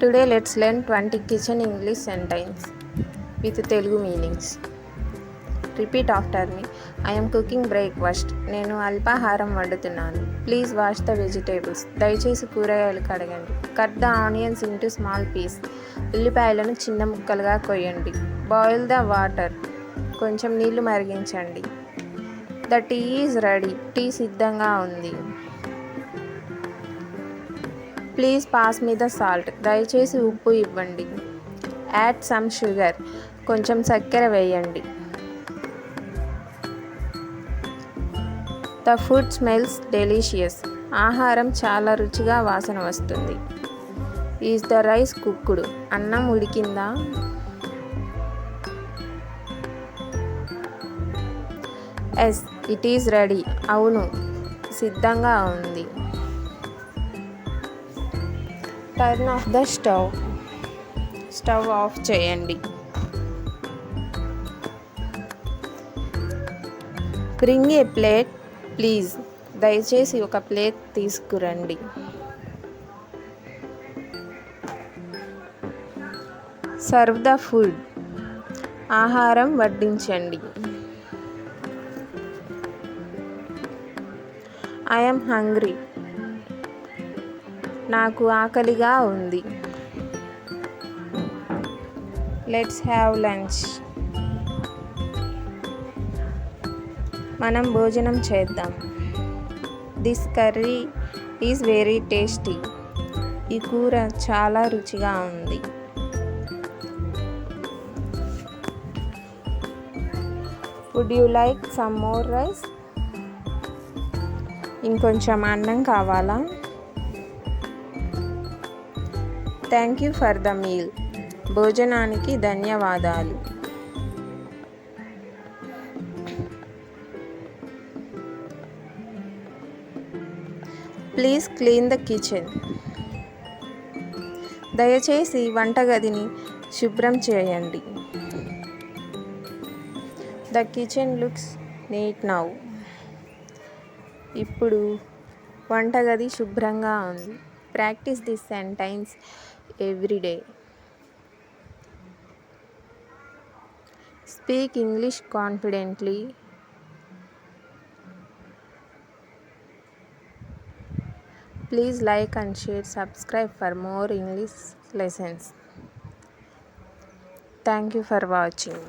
Today let's learn 20 kitchen English sentence with Telugu meanings. Repeat after me. I am cooking breakfast. నేను అల్పాహారం వండుతున్నాను. Please wash the vegetables. దయచేసి కూరగాయలు కడగండి. Cut the onions into small pieces. ఉల్లిపాయలను చిన్న ముక్కలుగా కొయ్యండి. Boil the water. కొంచెం నీళ్లు మరిగించండి. The tea is ready. Tea సిద్ధంగా ఉంది. Please pass me the salt. దయచేసి ఉప్పు ఇవ్వండి. Add some sugar. కొంచెం చక్కెర వేయండి. The food smells delicious. ఆహారం చాలా రుచిగా వాసన వస్తుంది. Is the rice cooked. అన్నం ఉడికిందా? Yes it is ready. అవును సిద్ధంగా ఉంది. Turn off the stove. Stove off చేయండి. Bring a plate please. దయచేసి ఒక ప్లేట్ తీసుకురండి. Serve the food. ఆహారం వడ్డించండి. I yam hungry. నాకు ఆకలిగా ఉంది. Let's have lunch. మనం భోజనం చేద్దాం. This curry is very tasty. ఈ కూర చాలా రుచిగా ఉంది. Would you like some more rice? ఇంకొంచెం అన్నం కావాలా? Thank you for the meal. భోజనానికి ధన్యవాదాలు. Please clean the kitchen. దయచేసి వంటగదిని శుభ్రం చేయండి. The kitchen looks neat now. ఇప్పుడు వంటగది శుభ్రంగా ఉంది. Practise this sentence every day. Speak English confidently. Please like and share, subscribe for more English lessons. Thank you for watching.